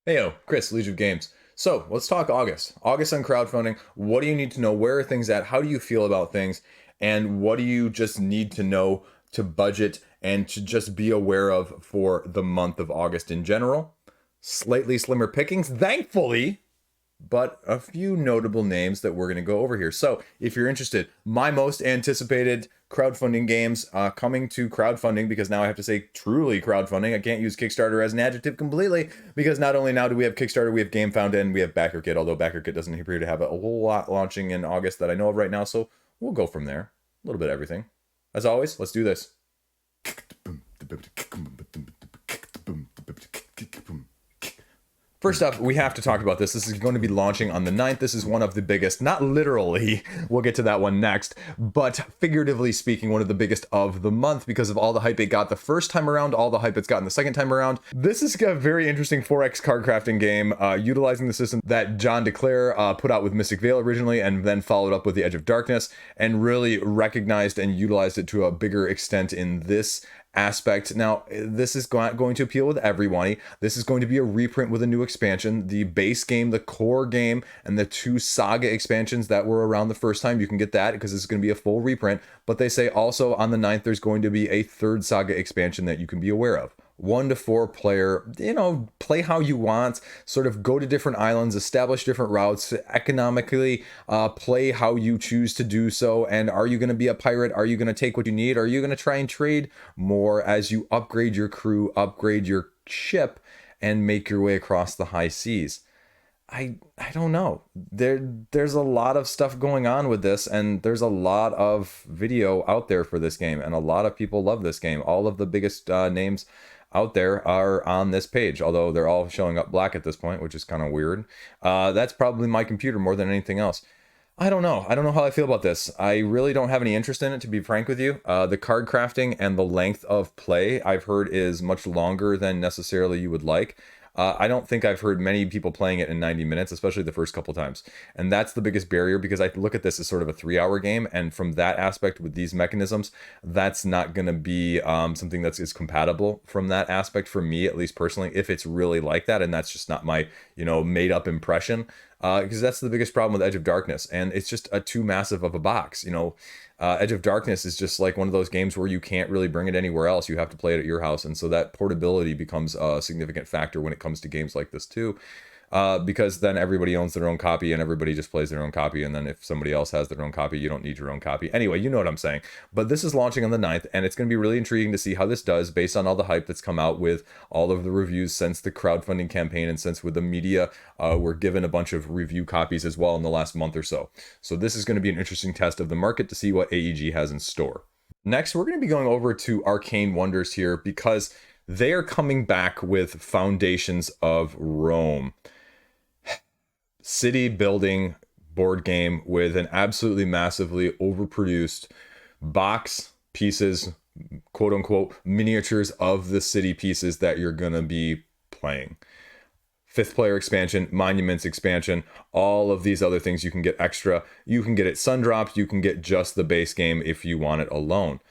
Heyo, Chris, Liege of Games. So let's talk August. August on crowdfunding. What do you need to know? Where are things at? How do you feel about things? And what do you just need to know to budget and to just be aware of for the month of August in general? Slightly slimmer pickings, thankfully, but a few notable names that we're going to go over here. So, if you're interested, my most anticipated crowdfunding games coming to crowdfunding, because now I have to say truly crowdfunding. I can't use Kickstarter as an adjective completely, because not only now do we have Kickstarter, we have GameFound, and we have BackerKit, although BackerKit doesn't appear to have a whole lot launching in August that I know of right now, so we'll go from there. A little bit of everything. As always, let's do this. First up, we have to talk about this. This is going to be launching on the 9th. This is one of the biggest, not literally, we'll get to that one next, but figuratively speaking, one of the biggest of the month because of all the hype it got the first time around, all the hype it's gotten the second time around. This is a very interesting 4X card crafting game, utilizing the system that John DeClaire put out with Mystic Vale originally, and then followed up with the Edge of Darkness, and really recognized and utilized it to a bigger extent in this aspect. Now, this is going to appeal with everybody. This is going to be a reprint with a new expansion. The base game, the core game, and the two saga expansions that were around the first time, you can get that because this is going to be a full reprint. But they say also on the 9th, there's going to be a third saga expansion that you can be aware of. 1 to 4 player, play how you want, sort of go to different islands, establish different routes, economically play how you choose to do so. And are you going to be a pirate? Are you going to take what you need? Are you going to try and trade more as you upgrade your crew, upgrade your ship, and make your way across the high seas? I don't know. There's a lot of stuff going on with this, and there's a lot of video out there for this game, and a lot of people love this game. All of the biggest names out there are on this page, although they're all showing up black at this point, which is kind of weird. That's probably my computer more than anything else. I don't know. I don't know how I feel about this. I really don't have any interest in it, to be frank with you. The card crafting and the length of play, I've heard, is much longer than necessarily you would like. I don't think I've heard many people playing it in 90 minutes, especially the first couple times. And that's the biggest barrier, because I look at this as sort of a 3-hour game. And from that aspect, with these mechanisms, that's not going to be something that is compatible from that aspect for me, at least personally, if it's really like that. And that's just not my, made up impression. Because that's the biggest problem with Edge of Darkness. And it's just too massive of a box, Edge of Darkness is just like one of those games where you can't really bring it anywhere else. You have to play it at your house. And so that portability becomes a significant factor when it comes to games like this too. Because then everybody owns their own copy and everybody just plays their own copy. And then if somebody else has their own copy, you don't need your own copy. Anyway, you know what I'm saying. But this is launching on the 9th, and it's going to be really intriguing to see how this does based on all the hype that's come out with all of the reviews since the crowdfunding campaign, and since with the media were given a bunch of review copies as well in the last month or so. So this is going to be an interesting test of the market to see what AEG has in store. Next, we're going to be going over to Arcane Wonders here, because they are coming back with Foundations of Rome. City building board game with an absolutely massively overproduced box pieces, quote unquote, miniatures of the city pieces that you're going to be playing. 5th player expansion, Monuments expansion, all of these other things you can get extra. You can get it Sundrop, you can get just the base game if you want it alone.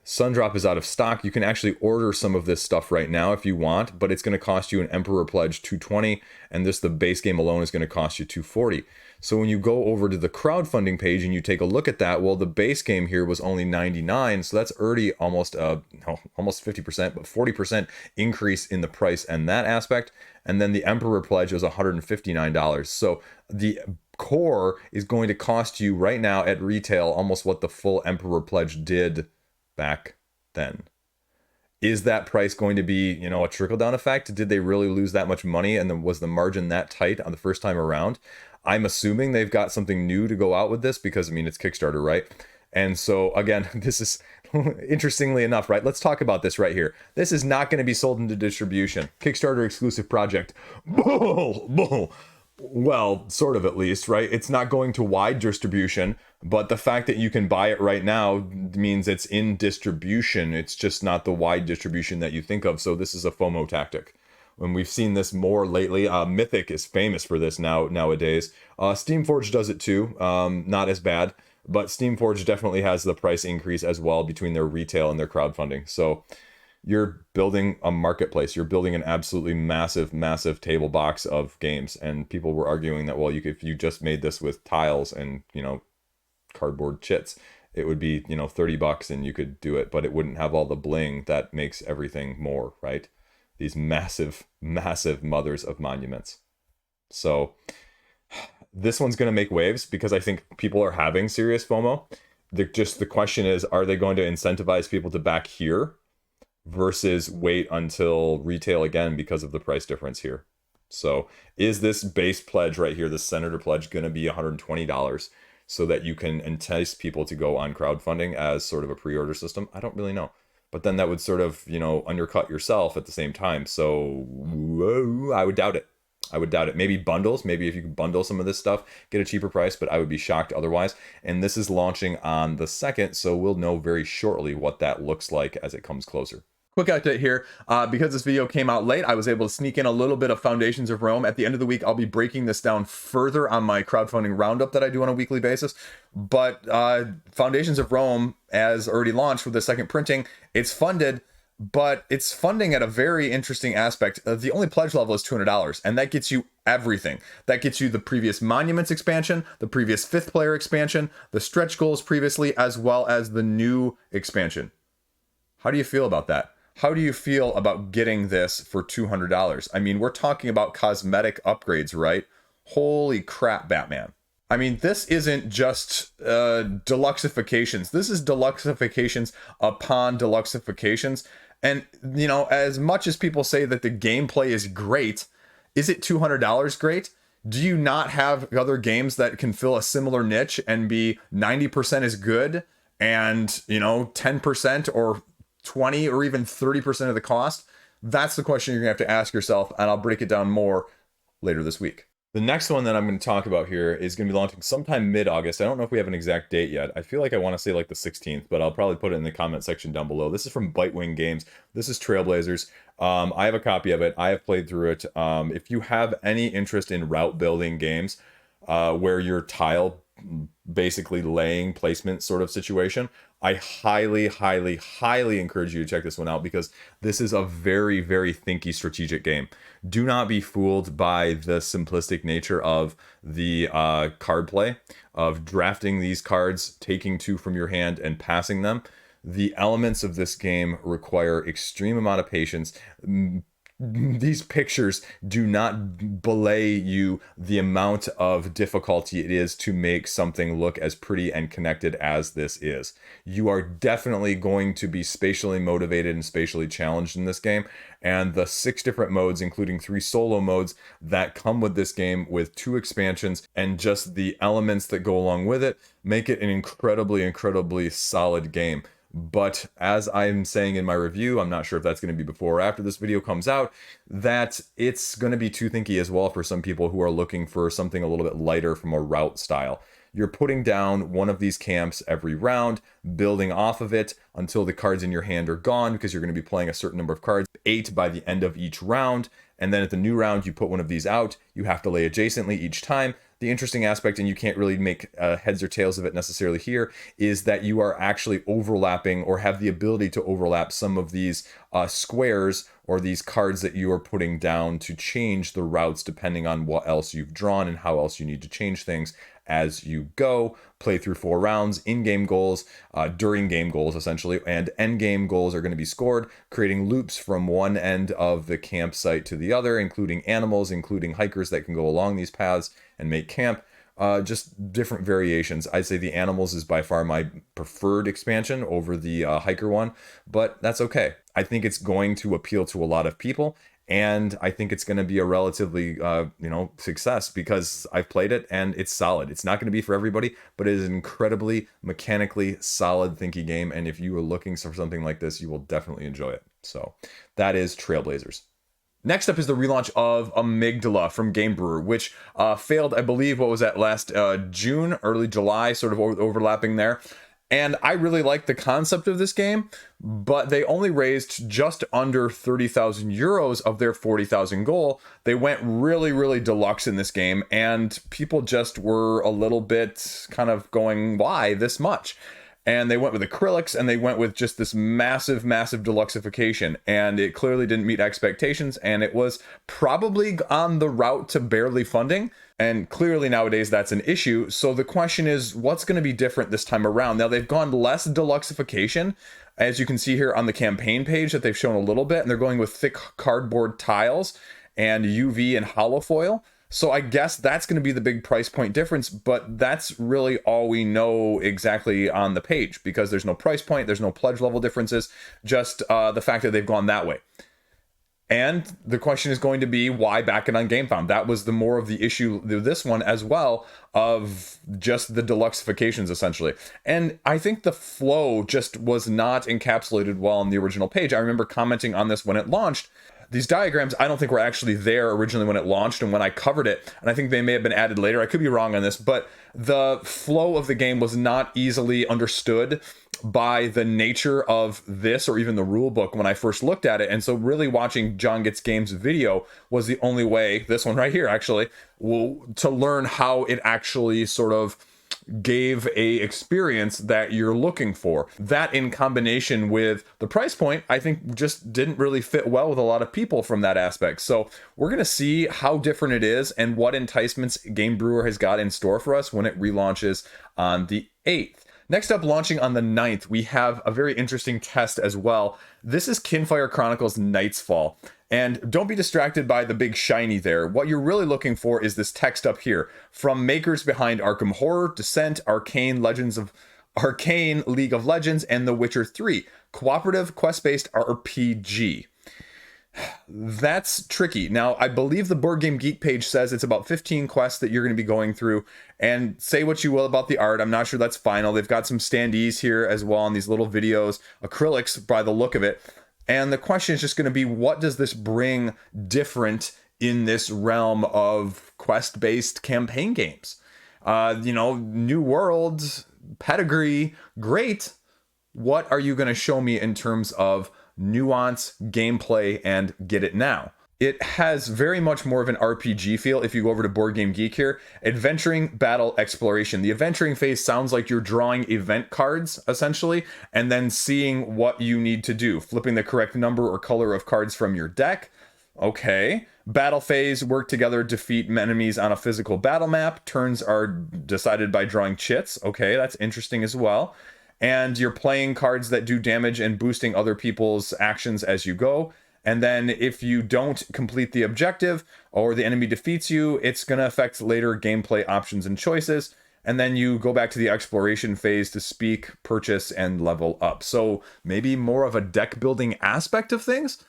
Sundrop is out of stock. You can actually order some of this stuff right now if you want, but it's going to cost you an Emperor Pledge $220, and the base game alone is going to cost you $240. So when you go over to the crowdfunding page and you take a look at that, well, the base game here was only $99, so that's already almost 50%, but 40% increase in the price and that aspect. And then the Emperor Pledge was $159. So the core is going to cost you right now at retail almost what the full Emperor Pledge did back then. Is that price going to be, a trickle-down effect? Did they really lose that much money, and then was the margin that tight on the first time around? I'm assuming they've got something new to go out with this, because it's Kickstarter, right? And so again, this is interestingly enough, right? Let's talk about this right here. This is not going to be sold into distribution. Kickstarter exclusive project. Bull, bull. Well, sort of, at least, right? It's not going to wide distribution, but the fact that you can buy it right now means it's in distribution. It's just not the wide distribution that you think of. So this is a FOMO tactic. When we've seen this more lately, Mythic is famous for this nowadays. Steamforge does it too, not as bad, but Steamforge definitely has the price increase as well between their retail and their crowdfunding. So you're building a marketplace. You're building an absolutely massive, massive table box of games. And people were arguing that, well, if you just made this with tiles and, cardboard chits, it would be, $30 and you could do it, but it wouldn't have all the bling that makes everything more, right? These massive, massive mothers of monuments. So this one's going to make waves because I think people are having serious FOMO. The question is, are they going to incentivize people to back here versus wait until retail again because of the price difference here? So is this base pledge right here, the Senator pledge, going to be $120 so that you can entice people to go on crowdfunding as sort of a pre-order system? I don't really know. But then that would sort of, undercut yourself at the same time. So whoa, I would doubt it. Maybe bundles. Maybe if you could bundle some of this stuff, get a cheaper price, but I would be shocked otherwise. And this is launching on the 2nd, so we'll know very shortly what that looks like as it comes closer. Quick update here, because this video came out late, I was able to sneak in a little bit of Foundations of Rome. At the end of the week, I'll be breaking this down further on my crowdfunding roundup that I do on a weekly basis. But Foundations of Rome, as already launched with the second printing, it's funded, but it's funding at a very interesting aspect. The only pledge level is $200, and that gets you everything. That gets you the previous Monuments expansion, the previous 5th player expansion, the stretch goals previously, as well as the new expansion. How do you feel about that? How do you feel about getting this for $200? I mean, we're talking about cosmetic upgrades, right? Holy crap, Batman. I mean, this isn't just deluxeifications. This is deluxeifications upon deluxeifications. And, as much as people say that the gameplay is great, is it $200 great? Do you not have other games that can fill a similar niche and be 90% as good and, 10% or 20 or even 30% of the cost? That's the question you're gonna have to ask yourself, and I'll break it down more later this week. The next one that I'm going to talk about here is going to be launching sometime mid-August. I don't know if we have an exact date yet. I feel like I want to say like the 16th, but I'll probably put it in the comment section down below. This is from Bitewing Games. This is Trailblazers. I have a copy of it. I have played through it. If you have any interest in route building games where you're tile basically laying placement sort of situation, I highly, highly, highly encourage you to check this one out because this is a very, very thinky strategic game. Do not be fooled by the simplistic nature of the card play, of drafting these cards, taking 2 from your hand and passing them. The elements of this game require extreme amount of patience. These pictures do not belay you the amount of difficulty it is to make something look as pretty and connected as this is. You are definitely going to be spatially motivated and spatially challenged in this game, and the 6 different modes, including 3 solo modes that come with this game with 2 expansions and just the elements that go along with it, make it an incredibly, incredibly solid game. But as I'm saying in my review, I'm not sure if that's going to be before or after this video comes out, that it's going to be too thinky as well for some people who are looking for something a little bit lighter from a route style. You're putting down one of these camps every round, building off of it until the cards in your hand are gone, because you're going to be playing a certain number of cards, 8 by the end of each round. And then at the new round, you put one of these out. You have to lay adjacently each time. The interesting aspect, and you can't really make heads or tails of it necessarily here, is that you are actually overlapping or have the ability to overlap some of these squares or these cards that you are putting down to change the routes depending on what else you've drawn and how else you need to change things as you go. Play through 4 rounds, in-game goals, during game goals essentially, and end-game goals are going to be scored, creating loops from one end of the campsite to the other, including animals, including hikers that can go along these paths and make camp. Just different variations. I'd say the animals is by far my preferred expansion over the hiker one, but that's okay. I think it's going to appeal to a lot of people, and I think it's going to be a relatively, success because I've played it and it's solid. It's not going to be for everybody, but it is an incredibly mechanically solid, thinky game. And if you are looking for something like this, you will definitely enjoy it. So that is Trailblazers. Next up is the relaunch of Amygdala from Game Brewer, which failed, I believe, what was that, last June, early July, sort of overlapping there. And I really like the concept of this game, but they only raised just under 30,000 euros of their 40,000 goal. They went really, really deluxe in this game, and people just were a little bit kind of going, why this much? and they went with acrylics, and they went with just this massive deluxification, and it clearly didn't meet expectations, and it was probably on the route to barely funding, and clearly nowadays that's an issue. So the question is, what's going to be different this time around? Now they've gone less deluxification, as you can see here on the campaign page that they've shown a little bit, and they're going with thick cardboard tiles and UV and holofoil. So I guess that's going to be the big price point difference, but that's really all we know exactly on the page, because there's no price point, there's no pledge level differences, just the fact that they've gone that way. And the question is going to be, why back it on GameFound? That was the more of the issue with this one as well, of just the deluxifications essentially. And I think the flow just was not encapsulated well on the original page. I remember commenting on this when it launched. These diagrams, I don't think were actually there originally when it launched and when I covered it, and I think they may have been added later. I could be wrong on this, but the flow of the game was not easily understood by the nature of this or even the rule book when I first looked at it. And so really watching John Gets Games video was the only way, this one right here actually, to learn how it actually sort of gave a experience that you're looking for. That in combination with the price point, I think just didn't really fit well with a lot of people from that aspect. So we're going to see how different it is and what enticements Game Brewer has got in store for us when it relaunches on the 8th. Next up, launching on the 9th, we have a very interesting test as well. This is Kinfire Chronicles Night's Fall. And don't be distracted by the big shiny there. What you're really looking for is this text up here. From makers behind Arkham Horror, Descent, Arcane, League of Legends, and The Witcher 3. Cooperative, quest-based RPG. That's tricky. Now, I believe the Board Game Geek page says it's about 15 quests that you're going to be going through, and say what you will about the art, I'm not sure that's final. They've got some standees here as well on these little videos, acrylics by the look of it. And the question is just going to be, what does this bring different in this realm of quest-based campaign games? New world, pedigree, great. What are you going to show me in terms of nuance, gameplay, and get it now? It has very much more of an RPG feel if you go over to Board Game Geek here. Adventuring, battle, exploration. The adventuring phase sounds like you're drawing event cards, essentially, and then seeing what you need to do. Flipping the correct number or color of cards from your deck. Okay. Battle phase, work together, defeat enemies on a physical battle map. Turns are decided by drawing chits. Okay, that's interesting as well. And you're playing cards that do damage and boosting other people's actions as you go. And then if you don't complete the objective or the enemy defeats you, it's going to affect later gameplay options and choices. And then you go back to the exploration phase to speak, purchase, and level up. So maybe more of a deck building aspect of things.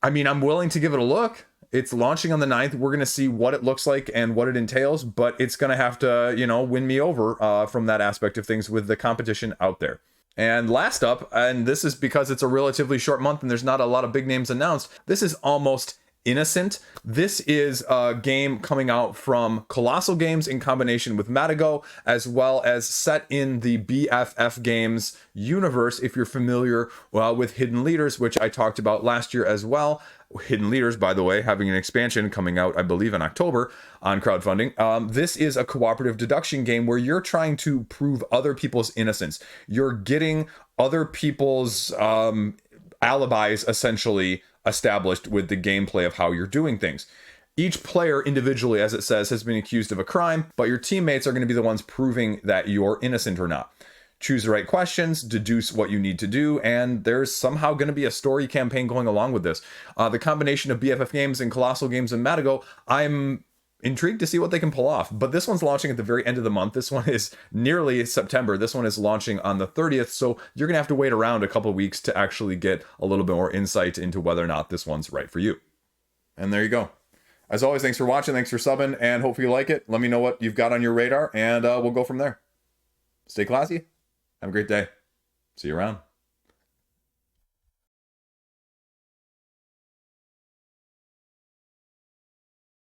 I mean, I'm willing to give it a look. It's launching on the 9th. We're going to see what it looks like and what it entails, but it's going to have to, win me over from that aspect of things with the competition out there. And last up, and this is because it's a relatively short month and there's not a lot of big names announced, this is Almost Innocent. This is a game coming out from Colossal Games in combination with Matago, as well as set in the BFF Games universe, if you're familiar with Hidden Leaders, which I talked about last year as well. Hidden Leaders, by the way, having an expansion coming out, I believe, in October on crowdfunding. This is a cooperative deduction game where you're trying to prove other people's innocence. You're getting other people's alibis, essentially, established with the gameplay of how you're doing things. Each player individually, as it says, has been accused of a crime, but your teammates are going to be the ones proving that you're innocent or not. Choose the right questions, deduce what you need to do, and there's somehow going to be a story campaign going along with this. The combination of BFF Games and Colossal Games and Matago, I'm intrigued to see what they can pull off. But this one's launching at the very end of the month. This one is nearly September. This one is launching on the 30th, so you're going to have to wait around a couple weeks to actually get a little bit more insight into whether or not this one's right for you. And there you go. As always, thanks for watching, thanks for subbing, and hopefully you like it. Let me know what you've got on your radar, and we'll go from there. Stay classy. Have a great day. See you around.